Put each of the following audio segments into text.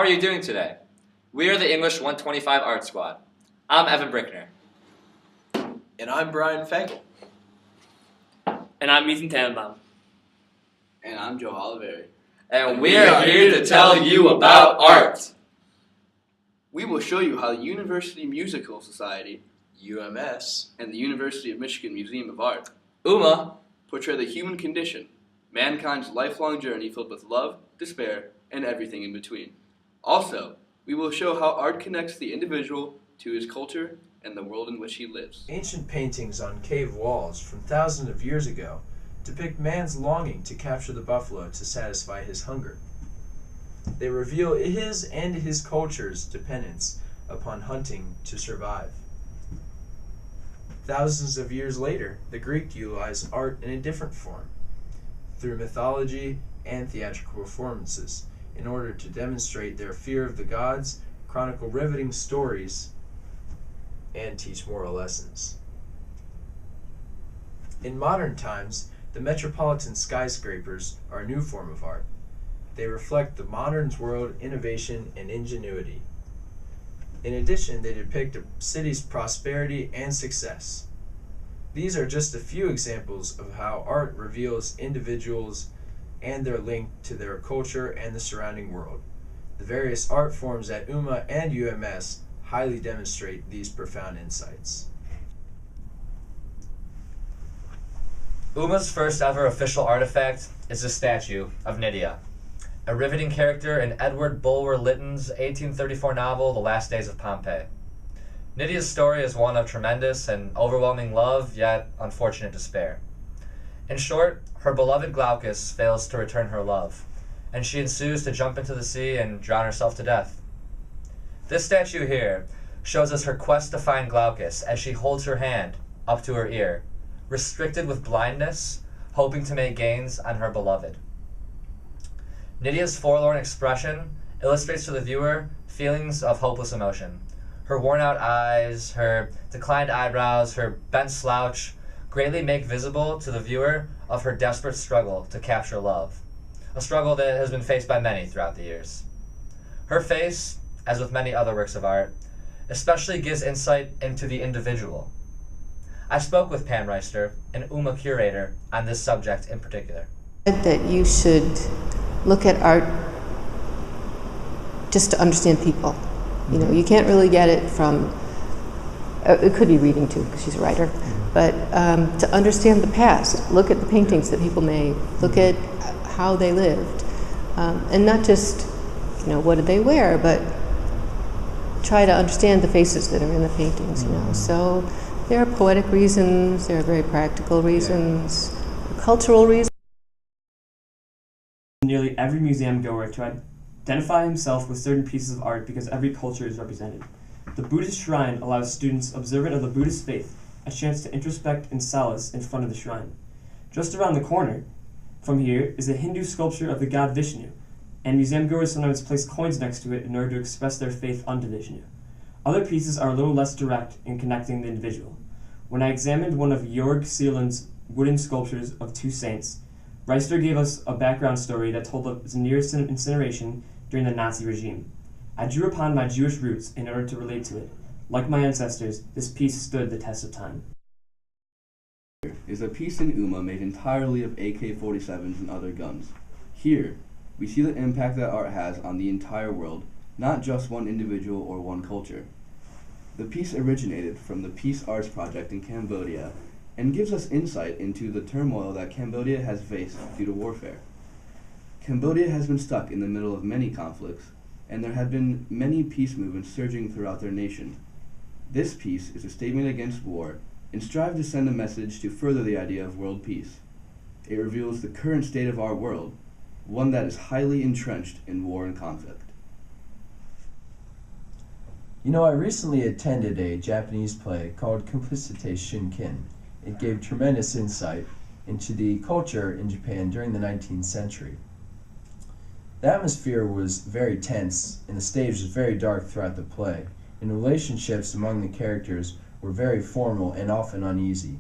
are you doing today? We are the English 125 Art Squad. I'm Evan Brickner. And I'm Brian Fagel. And I'm Ethan Tannenbaum. And I'm Joe Oliveri. And we are here to tell you about art. We will show you how the University Musical Society, UMS, and the University of Michigan Museum of Art, UMA, portray the human condition, mankind's lifelong journey filled with love, despair, and everything in between. Also, we will show how art connects the individual to his culture and the world in which he lives. Ancient paintings on cave walls from thousands of years ago depict man's longing to capture the buffalo to satisfy his hunger. They reveal his and his culture's dependence upon hunting to survive. Thousands of years later, the Greek utilized art in a different form, through mythology and theatrical performances, in order to demonstrate their fear of the gods, chronicle riveting stories, and teach moral lessons. In modern times, the metropolitan skyscrapers are a new form of art. They reflect the modern world's innovation and ingenuity. In addition, they depict a city's prosperity and success. These are just a few examples of how art reveals individuals and their link to their culture and the surrounding world. The various art forms at UMA and UMS highly demonstrate these profound insights. UMA's first ever official artifact is a statue of Nydia, a riveting character in Edward Bulwer Lytton's 1834 novel, The Last Days of Pompeii. Nydia's story is one of tremendous and overwhelming love, yet unfortunate despair. In short, her beloved Glaucus fails to return her love, and she ensues to jump into the sea and drown herself to death. This statue here shows us her quest to find Glaucus as she holds her hand up to her ear, restricted with blindness, hoping to make gains on her beloved. Nydia's forlorn expression illustrates to the viewer feelings of hopeless emotion. Her worn-out eyes, her declined eyebrows, her bent slouch greatly make visible to the viewer of her desperate struggle to capture love, a struggle that has been faced by many throughout the years. Her face, as with many other works of art, especially gives insight into the individual. I spoke with Pam Reister, an UMA curator, on this subject in particular. That you should look at art just to understand people. You know, you can't really get it from, it could be reading too, because she's a writer, but to understand the past, look at the paintings that people made, look at how they lived, and not just, you know, what did they wear, but try to understand the faces that are in the paintings, you know. So there are poetic reasons, there are very practical reasons, cultural reasons. Nearly every museum goer to identify himself with certain pieces of art because every culture is represented. The Buddhist shrine allows students observant of the Buddhist faith a chance to introspect and solace in front of the shrine. Just around the corner from here is a Hindu sculpture of the god Vishnu, and museum goers sometimes place coins next to it in order to express their faith unto Vishnu. Other pieces are a little less direct in connecting the individual. When I examined one of Jorg Seeland's wooden sculptures of two saints, Reister gave us a background story that told of Zanier's incineration during the Nazi regime. I drew upon my Jewish roots in order to relate to it. Like my ancestors, this piece stood the test of time. Is a piece in UMA made entirely of AK-47s and other guns. Here, we see the impact that art has on the entire world, not just one individual or one culture. The piece originated from the Peace Arts Project in Cambodia and gives us insight into the turmoil that Cambodia has faced due to warfare. Cambodia has been stuck in the middle of many conflicts, and there have been many peace movements surging throughout their nation. This piece is a statement against war and strives to send a message to further the idea of world peace. It reveals the current state of our world, one that is highly entrenched in war and conflict. You know, I recently attended a Japanese play called Complicite Shinkin. It gave tremendous insight into the culture in Japan during the 19th century. The atmosphere was very tense, and the stage was very dark throughout the play, and relationships among the characters were very formal and often uneasy.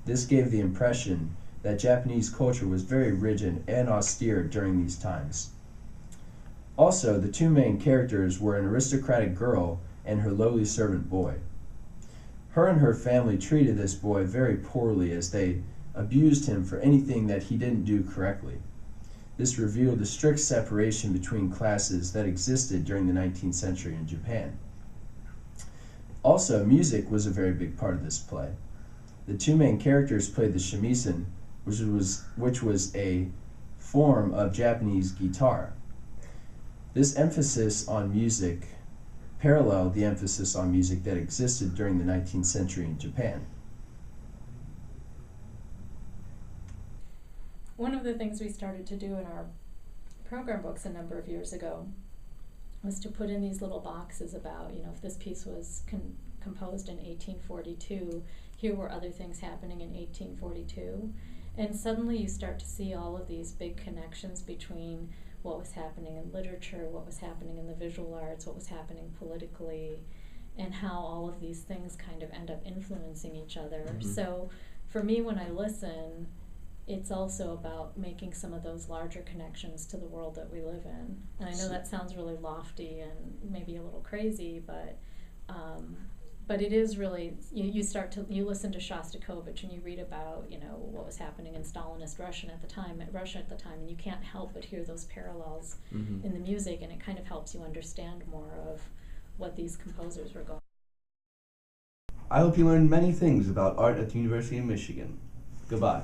This gave the impression that Japanese culture was very rigid and austere during these times. Also, the two main characters were an aristocratic girl and her lowly servant boy. Her and her family treated this boy very poorly as they abused him for anything that he didn't do correctly. This revealed the strict separation between classes that existed during the 19th century in Japan. Also, music was a very big part of this play. The two main characters played the shamisen, which was a form of Japanese guitar. This emphasis on music paralleled the emphasis on music that existed during the 19th century in Japan. One of the things we started to do in our program books a number of years ago was to put in these little boxes about, if this piece was composed in 1842, here were other things happening in 1842. And suddenly you start to see all of these big connections between what was happening in literature, what was happening in the visual arts, what was happening politically, and how all of these things kind of end up influencing each other. Mm-hmm. So for me, when I listen, it's also about making some of those larger connections to the world that we live in. And I know that sounds really lofty and maybe a little crazy, but it is really, you listen to Shostakovich and you read about, what was happening in Stalinist Russia at the time, and you can't help but hear those parallels in the music, and it kind of helps you understand more of what these composers were going. I hope you learned many things about art at the University of Michigan. Goodbye.